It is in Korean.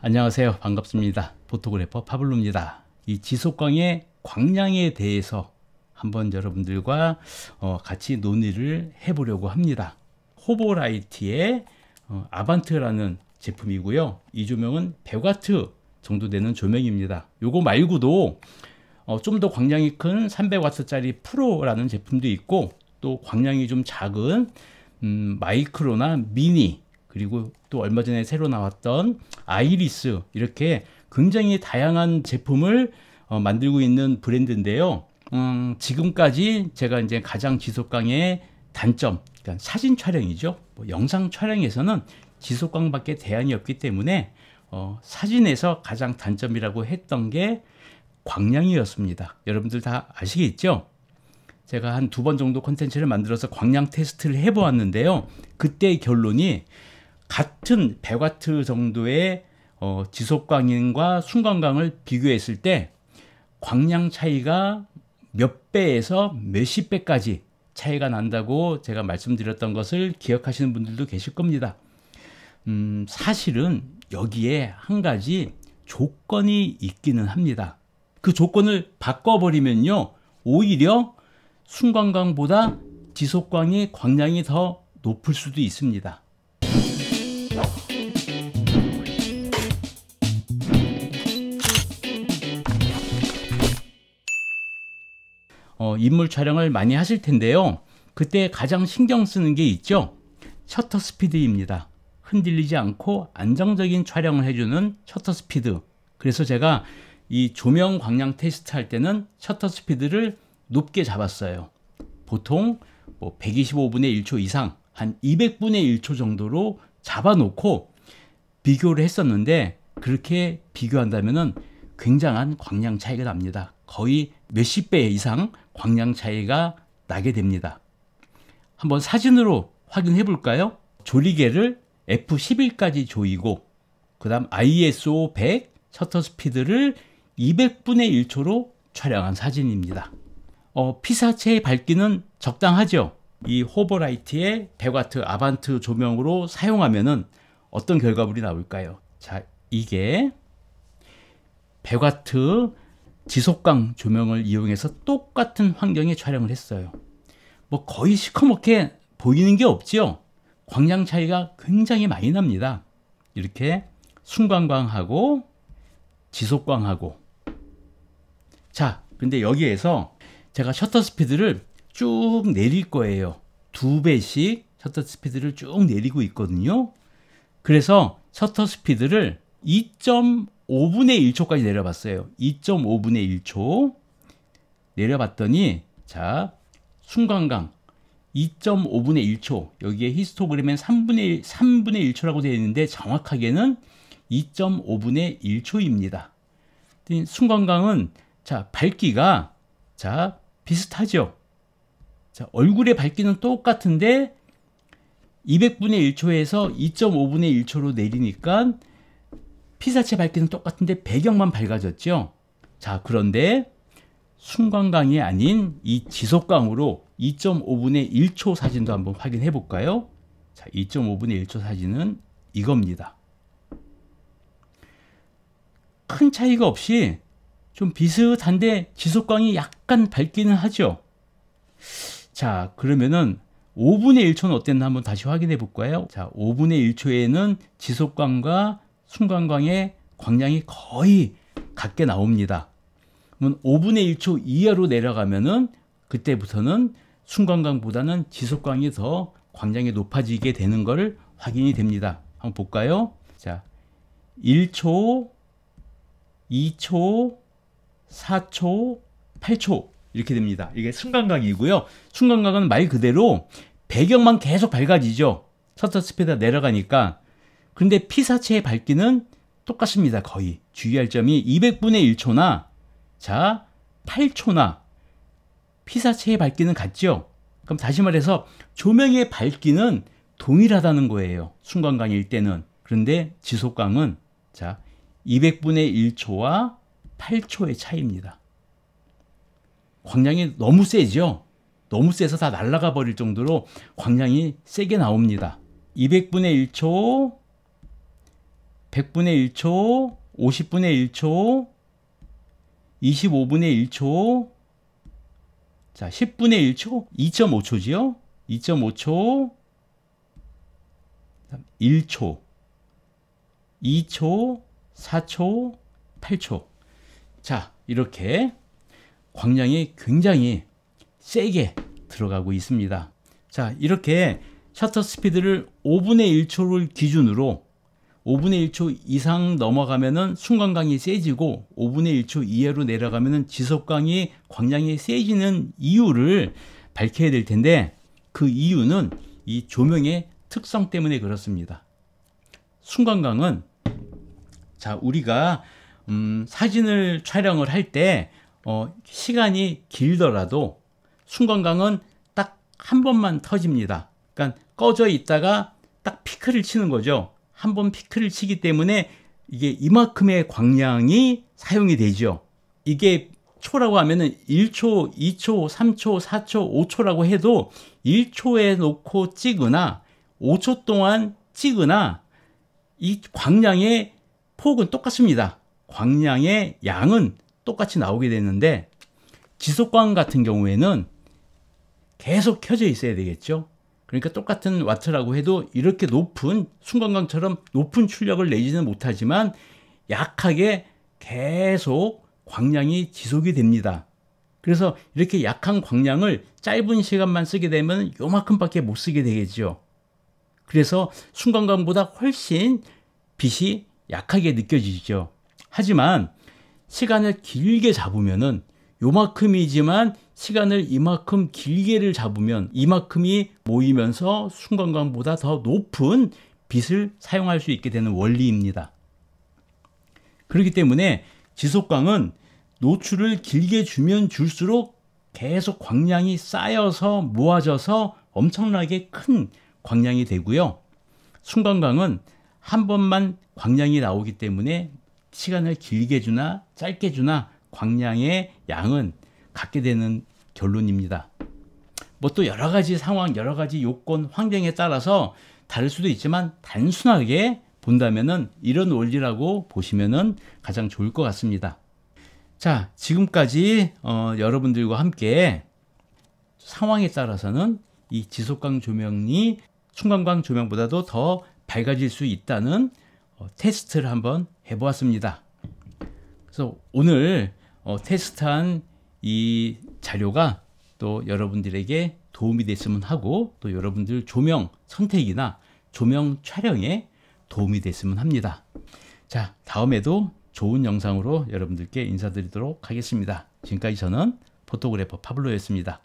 안녕하세요. 반갑습니다. 포토그래퍼 파블로입니다. 이 지속광의 광량에 대해서 한번 여러분들과 같이 논의를 해보려고 합니다. 호보라이트의 아반트라는 제품이고요. 이 조명은 100W 정도 되는 조명입니다. 요거 말고도 좀 더 광량이 큰 300W짜리 프로라는 제품도 있고, 또 광량이 좀 작은 마이크로나 미니, 그리고 또 얼마 전에 새로 나왔던 아이리스, 이렇게 굉장히 다양한 제품을 만들고 있는 브랜드인데요. 지금까지 제가 이제 가장 지속광의 단점, 그러니까 사진 촬영이죠. 영상 촬영에서는 지속광밖에 대안이 없기 때문에 사진에서 가장 단점이라고 했던 게 광량이었습니다. 여러분들 다 아시겠죠? 제가 한 2번 정도 콘텐츠를 만들어서 광량 테스트를 해보았는데요. 그때의 결론이 같은 100W 정도의 지속광인과 순간광을 비교했을 때 광량 차이가 몇 배에서 몇십 배까지 차이가 난다고 제가 말씀드렸던 것을 기억하시는 분들도 계실 겁니다. 사실은 여기에 한 가지 조건이 있기는 합니다. 그 조건을 바꿔버리면요, 오히려 순간광보다 지속광의 광량이 더 높을 수도 있습니다. 인물 촬영을 많이 하실 텐데요. 그때 가장 신경 쓰는 게 있죠. 셔터 스피드입니다. 흔들리지 않고 안정적인 촬영을 해주는 셔터 스피드. 그래서 제가 이 조명 광량 테스트 할 때는 셔터 스피드를 높게 잡았어요. 보통 125분의 1초 이상, 한 200분의 1초 정도로 잡아놓고 비교를 했었는데, 그렇게 비교한다면은 굉장한 광량 차이가 납니다. 거의 몇십 배 이상 광량 차이가 나게 됩니다. 한번 사진으로 확인해 볼까요? 조리개를 F11까지 조이고, 그 다음 ISO 100 셔터 스피드를 200분의 1초로 촬영한 사진입니다. 피사체의 밝기는 적당하죠? 이 호보라이트의 100W 아반트 조명으로 사용하면은 어떤 결과물이 나올까요? 자, 이게 100W 지속광 조명을 이용해서 똑같은 환경에 촬영을 했어요. 거의 시커멓게 보이는 게 없죠? 광량 차이가 굉장히 많이 납니다. 이렇게 순간광하고 지속광하고. 자, 근데 여기에서 제가 셔터 스피드를 쭉 내릴 거예요. 2배씩 셔터 스피드를 쭉 내리고 있거든요. 그래서 셔터 스피드를 2.5분의 1초까지 내려봤어요. 2.5분의 1초 내려봤더니, 자, 순간광 2.5분의 1초, 여기에 히스토그램엔 3분의 1초라고 되어 있는데 정확하게는 2.5분의 1초입니다. 순간광은 자, 밝기가 자, 비슷하죠. 자, 얼굴의 밝기는 똑같은데 200분의 1초에서 2.5분의 1초로 내리니까 피사체 밝기는 똑같은데 배경만 밝아졌죠. 자, 그런데 순간광이 아닌 이 지속광으로 2.5분의 1초 사진도 한번 확인해 볼까요? 자, 2.5분의 1초 사진은 이겁니다. 큰 차이가 없이 좀 비슷한데 지속광이 약간 밝기는 하죠. 자, 그러면은 5분의 1초는 어땠나 한번 다시 확인해 볼까요? 자, 5분의 1초에는 지속광과 순간광의 광량이 거의 같게 나옵니다. 그러면 5분의 1초 이하로 내려가면은 그때부터는 순간광보다는 지속광이 더 광량이 높아지게 되는 것을 확인이 됩니다. 한번 볼까요? 자, 1초, 2초, 4초, 8초 이렇게 됩니다. 이게 순간광이고요. 순간광은 말 그대로 배경만 계속 밝아지죠. 셔터 스피드가 내려가니까. 그런데 피사체의 밝기는 똑같습니다. 거의. 주의할 점이 200분의 1초나 자, 8초나 피사체의 밝기는 같죠. 그럼 다시 말해서 조명의 밝기는 동일하다는 거예요. 순간광일 때는. 그런데 지속광은 자, 200분의 1초와 8초의 차이입니다. 광량이 너무 세죠. 너무 세서 다 날아가 버릴 정도로 광량이 세게 나옵니다. 200분의 1초, 100분의 1초, 50분의 1초, 25분의 1초, 자, 10분의 1초, 2.5초지요? 2.5초, 1초, 2초, 4초, 8초. 자, 이렇게 광량이 굉장히 세게 들어가고 있습니다. 자, 이렇게 셔터 스피드를 5분의 1초를 기준으로 5분의 1초 이상 넘어가면은 순간광이 세지고 5분의 1초 이하로 내려가면은 지속광이 광량이 세지는 이유를 밝혀야 될 텐데, 그 이유는 이 조명의 특성 때문에 그렇습니다. 순간광은, 자, 우리가 사진을 촬영을 할 때 시간이 길더라도 순간광은 딱 한 번만 터집니다. 그러니까 꺼져 있다가 딱 피크를 치는 거죠. 한 번 피크를 치기 때문에 이게 이만큼의 광량이 사용이 되죠. 이게 초라고 하면은 1초, 2초, 3초, 4초, 5초라고 해도 1초에 놓고 찍으나 5초 동안 찍으나 이 광량의 폭은 똑같습니다. 광량의 양은 똑같이 나오게 되는데, 지속광 같은 경우에는 계속 켜져 있어야 되겠죠. 그러니까 똑같은 와트라고 해도 이렇게 높은, 순간광처럼 높은 출력을 내지는 못하지만 약하게 계속 광량이 지속이 됩니다. 그래서 이렇게 약한 광량을 짧은 시간만 쓰게 되면 요만큼밖에 못 쓰게 되겠죠. 그래서 순간광보다 훨씬 빛이 약하게 느껴지죠. 하지만 시간을 길게 잡으면은 요만큼이지만 시간을 이만큼 길게를 잡으면 이만큼이 모이면서 순간광보다 더 높은 빛을 사용할 수 있게 되는 원리입니다. 그렇기 때문에 지속광은 노출을 길게 주면 줄수록 계속 광량이 쌓여서 모아져서 엄청나게 큰 광량이 되고요. 순간광은 한 번만 광량이 나오기 때문에 시간을 길게 주나 짧게 주나 광량의 양은 같게 되는 결론입니다. 뭐 또 여러 가지 상황, 여러 가지 요건, 환경에 따라서 다를 수도 있지만 단순하게 본다면은 이런 원리라고 보시면은 가장 좋을 것 같습니다. 자, 지금까지 여러분들과 함께 상황에 따라서는 이 지속광 조명이 순간광 조명보다도 더 밝아질 수 있다는 테스트를 한번 해보았습니다. 그래서 오늘 테스트한 이 자료가 또 여러분들에게 도움이 됐으면 하고, 또 여러분들 조명 선택이나 조명 촬영에 도움이 됐으면 합니다. 자, 다음에도 좋은 영상으로 여러분들께 인사드리도록 하겠습니다. 지금까지 저는 포토그래퍼 파블로였습니다.